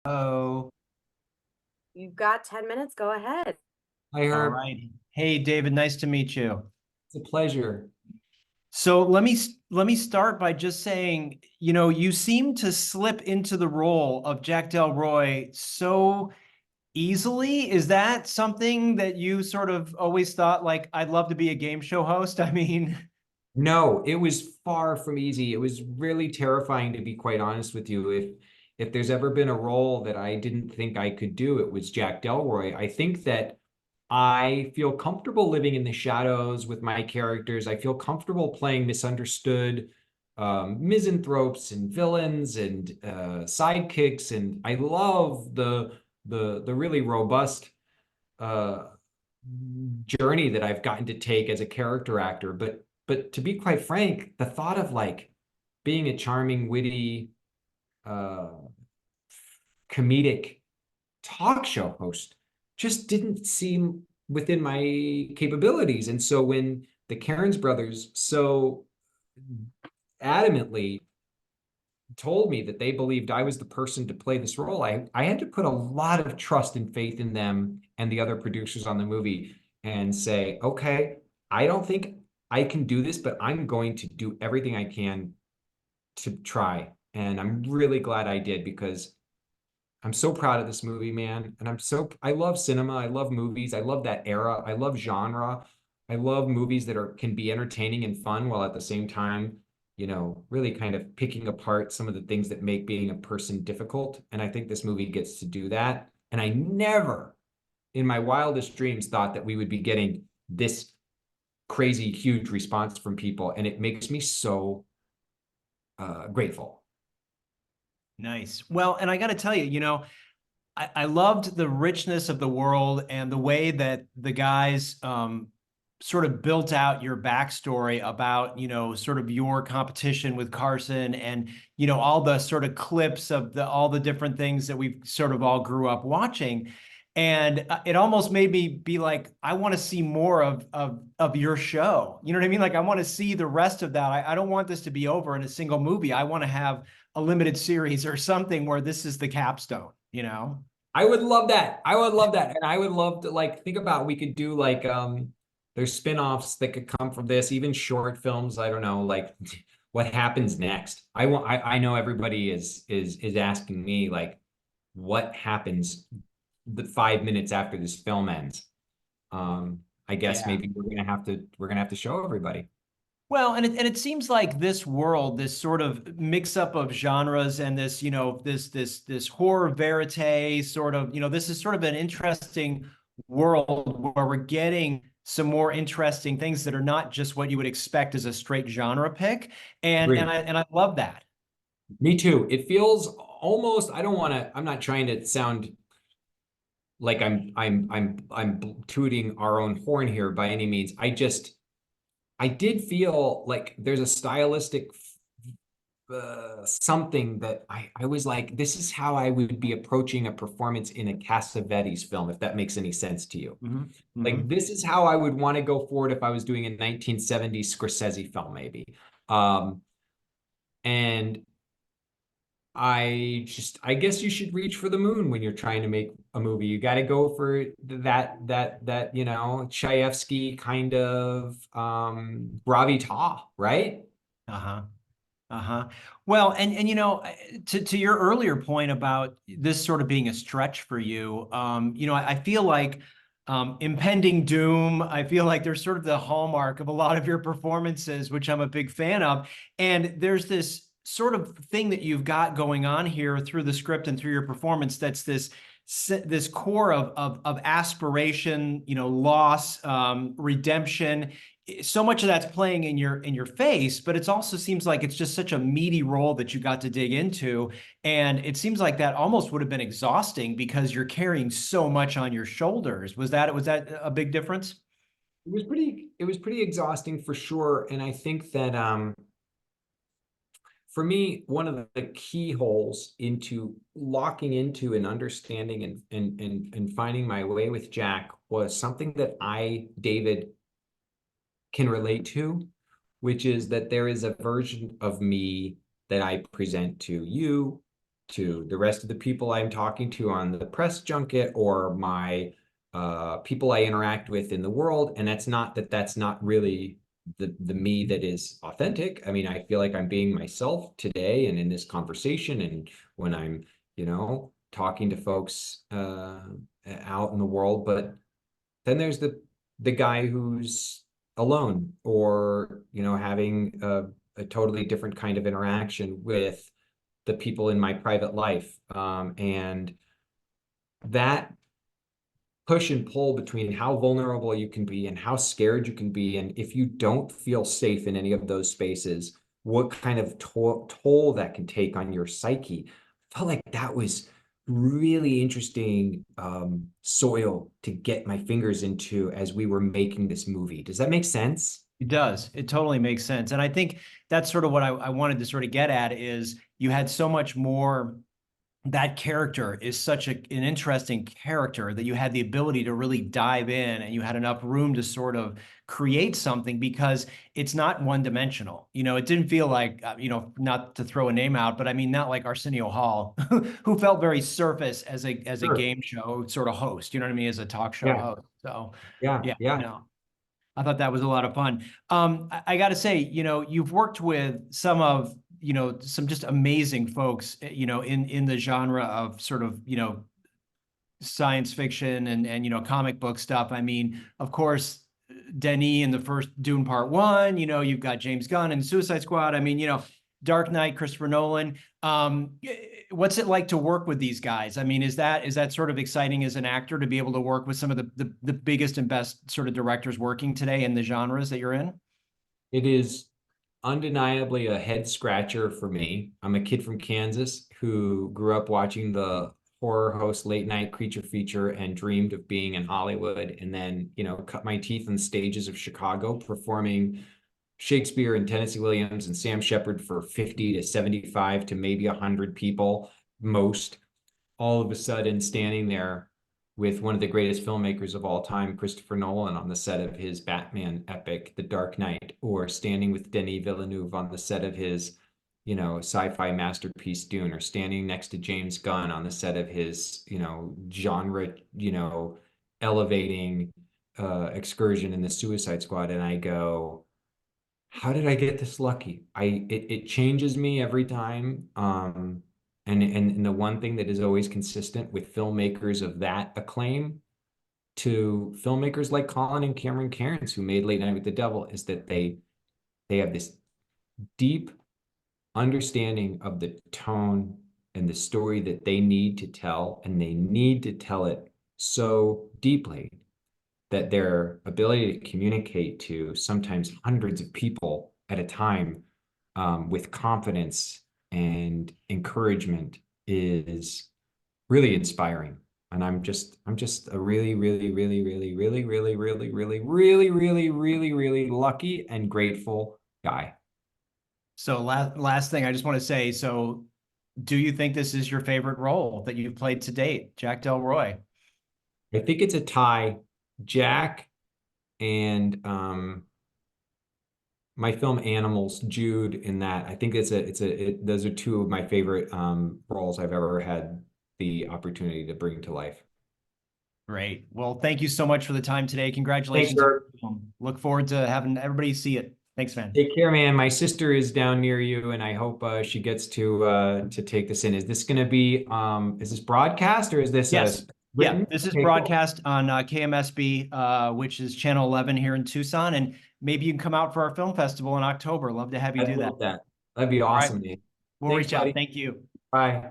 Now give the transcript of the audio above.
Oh, You've got 10 minutes. Go ahead. Hi, all Herb. right. Hey, David, nice to meet you. It's a pleasure. So let me start by just saying, you seem to slip into the role of Jack Delroy so easily. Is that something that you sort of always thought, like, I'd love to be a game show host? I mean, No, it was far from easy. It was really terrifying, to be quite honest with you. If there's ever been a role that I didn't think I could do, it was Jack Delroy. I think that I feel comfortable living in the shadows with my characters. I feel comfortable playing misunderstood misanthropes and villains and sidekicks, and I love the really robust uh, journey that I've gotten to take as a character actor. But to be quite frank, the thought of like being a charming, witty, uh, comedic talk show host just didn't seem within my capabilities. And so when the Cairns brothers so adamantly told me that they believed I was the person to play this role, I had to put a lot of trust and faith in them and the other producers on the movie and say, okay, I don't think I can do this, but I'm going to do everything I can to try. And I'm really glad I did because I'm so proud of this movie, man. And I love cinema. I love movies. I love that era. I love genre. I love movies that can be entertaining and fun while at the same time, really kind of picking apart some of the things that make being a person difficult. And I think this movie gets to do that. And I never in my wildest dreams thought that we would be getting this crazy, huge response from people. And it makes me so grateful. nice. Well, and I got to tell you, I loved the richness of the world and the way that the guys sort of built out your backstory about, sort of your competition with Carson and, all the sort of clips of all the different things that we've sort of all grew up watching. And it almost made me be like, I want to see more of your show. You know what I mean? Like, I want to see the rest of that. I don't want this to be over in a single movie. I want to have a limited series or something where this is the capstone. I would love that. I would love that. And I would love to like think about we could do like there's spin-offs that could come from this, even short films. I don't know, like what happens next. I know everybody is asking me like what happens the 5 minutes after this film ends. I guess Yeah. maybe we're gonna have to show everybody. Well, and it seems like this world, this sort of mix up of genres and this, this horror verite sort of, this is sort of an interesting world where we're getting some more interesting things that are not just what you would expect as a straight genre pick. And and Agree. I and I love that. Me too. It feels almost, I'm not trying to sound like I'm tooting our own horn here by any means. I did feel like there's a stylistic something that I was like, this is how I would be approaching a performance in a Cassavetes film, if that makes any sense to you. Hmm. Like, Hmm. this is how I would want to go forward if I was doing a 1970s Scorsese film, maybe. Um, and I guess you should reach for the moon when you're trying to make a movie. You got to go for that, Chayefsky kind of gravitas, right? Uh-huh. Uh-huh. Well, and to your earlier point about this sort of being a stretch for you, I feel like impending doom, I feel like there's sort of the hallmark of a lot of your performances, which I'm a big fan of. And there's this sort of thing that you've got going on here through the script and through your performance that's this core of aspiration, loss, redemption. So much of that's playing in your face, but it also seems like it's just such a meaty role that you got to dig into. And it seems like that almost would have been exhausting because you're carrying so much on your shoulders. Was that a big difference? It was pretty exhausting for sure. And I think that for me, one of the keyholes into locking into and understanding and finding my way with Jack was something that David, can relate to, which is that there is a version of me that I present to you, to the rest of the people I'm talking to on the press junket or my people I interact with in the world. And that's not really the me that is authentic. I mean, I feel like I'm being myself today and in this conversation, and when I'm, talking to folks out in the world. But then there's the guy who's alone, or having a totally different kind of interaction with the people in my private life, and that push and pull between how vulnerable you can be and how scared you can be, and if you don't feel safe in any of those spaces, what kind of toll that can take on your psyche. Felt like that was really interesting soil to get my fingers into as we were making this movie. Does that make sense? It does. It totally makes sense. And I think that's sort of what I wanted to sort of get at is you had so much more. That character is such an interesting character that you had the ability to really dive in, and you had enough room to sort of create something because it's not one dimensional. It didn't feel like, not to throw a name out, but I mean, not like Arsenio Hall, who felt very surface as a Sure. game show sort of host, you know what I mean? As a talk show Yeah, host. So yeah, yeah, yeah. no. I thought that was a lot of fun. I got to say, you've worked with some just amazing folks, in the genre of sort of, science fiction and comic book stuff. I mean, of course, Denis in the first Dune Part One. You've got James Gunn and Suicide Squad. I mean, Dark Knight, Christopher Nolan. What's it like to work with these guys? I mean, is that sort of exciting as an actor to be able to work with some of the biggest and best sort of directors working today in the genres that you're in? It is undeniably a head scratcher for me. I'm a kid from Kansas who grew up watching the horror host late night creature feature and dreamed of being in Hollywood, and then, cut my teeth on the stages of Chicago performing Shakespeare and Tennessee Williams and Sam Shepard for 50 to 75 to maybe 100 people most. All of a sudden standing there with one of the greatest filmmakers of all time, Christopher Nolan, on the set of his Batman epic, The Dark Knight, or standing with Denis Villeneuve on the set of his, sci-fi masterpiece Dune, or standing next to James Gunn on the set of his, genre, elevating excursion in the Suicide Squad. And I go, how did I get this lucky? It changes me every time. And the one thing that is always consistent with filmmakers of that acclaim to filmmakers like Colin and Cameron Cairns, who made Late Night with the Devil, is that they have this deep understanding of the tone and the story that they need to tell, and they need to tell it so deeply that their ability to communicate to sometimes hundreds of people at a time with confidence and encouragement is really inspiring. And I'm just a really, really, really, really, really, really, really, really, really, really, really, really lucky and grateful guy. So last thing I just want to say, so do you think this is your favorite role that you've played to date, Jack Delroy? I think it's a tie. Jack and my film Animals, Jude, in that. I think those are two of my favorite roles I've ever had the opportunity to bring to life. Great. Well, thank you so much for the time today. Thanks, Congratulations. sir. Look forward to having everybody see it. Thanks, man. Take care, man. My sister is down near you, and I hope she gets to take this in. Is this going to be is this broadcast, or is this Yes. written? Yeah, this is Okay, cool. broadcast on KMSB, which is channel 11 here in Tucson. And maybe you can come out for our film festival in October. Love to have you I'd do that. love that. That'd be All right. awesome, man. We'll Thanks, reach out. buddy. Thank you. Bye.